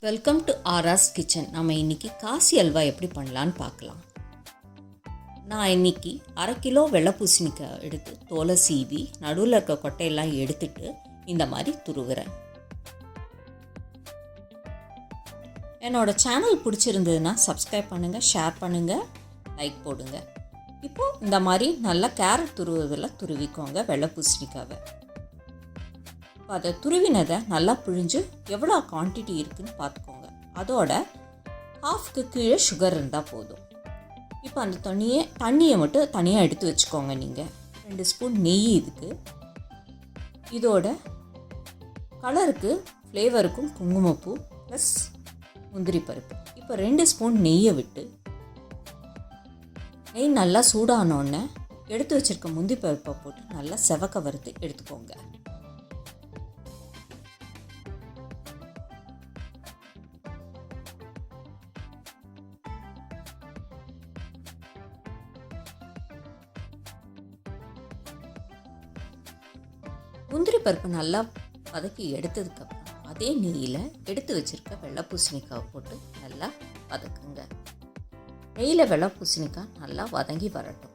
Welcome to ஆர்ஆர்ஸ் kitchen. நம்ம இன்றைக்கி காசி அல்வா எப்படி பண்ணலான்னு பார்க்கலாம். நான் இன்றைக்கி 1/2 கிலோ வெள்ளை பூசணிக்காய் எடுத்து தோலை சீவி நடுவில் இருக்க கொட்டையெல்லாம் எடுத்துட்டு இந்த மாதிரி துருவுறேன். என்னோடய சேனல் பிடிச்சிருந்ததுன்னா சப்ஸ்கிரைப் பண்ணுங்கள், ஷேர் பண்ணுங்கள், லைக் போடுங்க. இப்போது இந்த மாதிரி நல்லா கேரட் துருவுறதில் துருவிக்கோங்க வெள்ளை பூசணிக்காவை. அதை துருவினதை நல்லா பிழிஞ்சு எவ்வளோ குவான்டிட்டி இருக்குதுன்னு பார்த்துக்கோங்க. அதோட ஹாஃப்க்கு கீழே சுகர் இருந்தால் போதும். இப்போ அந்த தண்ணியை மட்டும் தனியாக எடுத்து வச்சுக்கோங்க. நீங்கள் 2 ஸ்பூன் நெய் இதுக்கு, இதோட கலருக்கு ஃப்ளேவருக்கும் குங்குமப்பூ ப்ளஸ் முந்திரி பருப்பு. இப்போ 2 ஸ்பூன் நெய்யை விட்டு நெய் நல்லா சூடானோடனே எடுத்து வச்சுருக்க முந்திரி பருப்பை போட்டு நல்லா செவக்க வறுத்து எடுத்துக்கோங்க. முந்திரி பருப்பு நல்லா வதக்கி எடுத்ததுக்கப்புறம் அதே நெய்யில் எடுத்து வச்சுருக்க வெள்ளை பூசணிக்காவை போட்டு நல்லா வதக்குங்க. நெய்யில் வெள்ளை பூசணிக்காய் நல்லா வதங்கி வரட்டும்.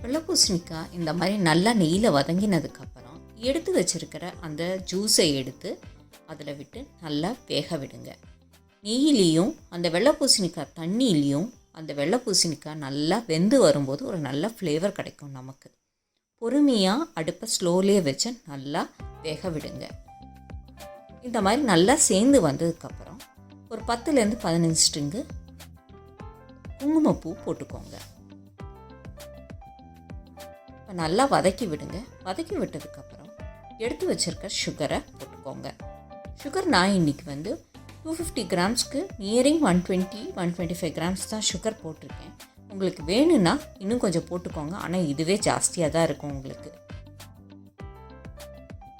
வெள்ளை பூசணிக்காய் இந்த மாதிரி நல்லா நெய்யில் வதங்கினதுக்கப்புறம் எடுத்து வச்சுருக்கிற அந்த ஜூஸை எடுத்து அதில் விட்டு நல்லா வேக விடுங்க. நெய்யிலையும் அந்த வெள்ளை பூசணிக்காய் தண்ணியிலையும் அந்த வெள்ளை பூசணிக்காய் நல்லா வெந்து வரும்போது ஒரு நல்ல ஃப்ளேவர் கிடைக்கும் நமக்கு. பொறுமையாக அடுப்பை ஸ்லோலியே வச்சு நல்லா வேக விடுங்க. இந்த மாதிரி நல்லா சேர்ந்து வந்ததுக்கப்புறம் ஒரு 10லேருந்து 15 ஸ்ட்ரிங்கு குங்குமப்பூ போட்டுக்கோங்க. இப்போ நல்லா வதக்கி விடுங்க. வதக்கி விட்டதுக்கப்புறம் எடுத்து வச்சுருக்க சுகரை போட்டுக்கோங்க. சுகர் நான் இன்றைக்கி 250 கிராம்ஸ்க்கு நியரிங் 120-125 கிராம்ஸ் தான் சுகர் போட்டிருக்கேன். உங்களுக்கு வேணும்னா இன்னும் கொஞ்சம் போட்டுக்கோங்க, ஆனால் இதுவே ஜாஸ்தியாக தான் இருக்கும் உங்களுக்கு.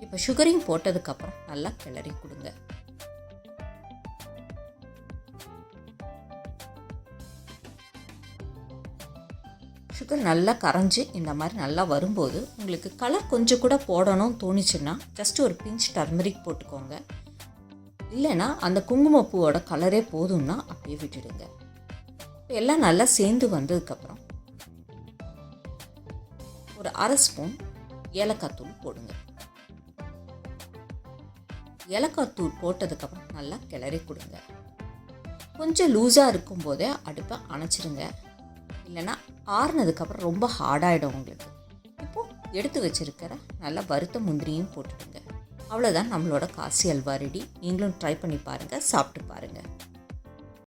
இப்போ சுகரையும் போட்டதுக்கப்புறம் நல்லா கிளறி கொடுங்க. சுகர் நல்லா கரைஞ்சி இந்த மாதிரி நல்லா வரும்போது உங்களுக்கு கலர் கொஞ்சம் கூட போடணும்னு தோணுச்சுன்னா ஜஸ்ட் ஒரு பிஞ்ச் டர்மரிக் போட்டுக்கோங்க. இல்லைன்னா அந்த குங்குமப்பூவோட கலரே போதும்னா அப்படியே விட்டுடுங்க. இப்போ எல்லாம் நல்லா சேர்ந்து வந்ததுக்கப்புறம் ஒரு 1/2 ஸ்பூன் ஏலக்காய் தூள் போடுங்க. ஏலக்காய் தூள் போட்டதுக்கப்புறம் நல்லா கிளறி கொடுங்க. கொஞ்சம் லூஸாக இருக்கும்போதே அடுப்பை அணைச்சிருங்க, இல்லைன்னா ஆறுனதுக்கப்புறம் ரொம்ப ஹார்டாகிடும் உங்களுக்கு. இப்போது எடுத்து வச்சுருக்கிற நல்லா வறுத்த முந்திரியும் போட்டுடுங்க. அவ்வளோதான், நம்மளோட காசி அல்வா ரெடி. நீங்களும் ட்ரை பண்ணி பாருங்கள், சாப்பிட்டு பாருங்கள்.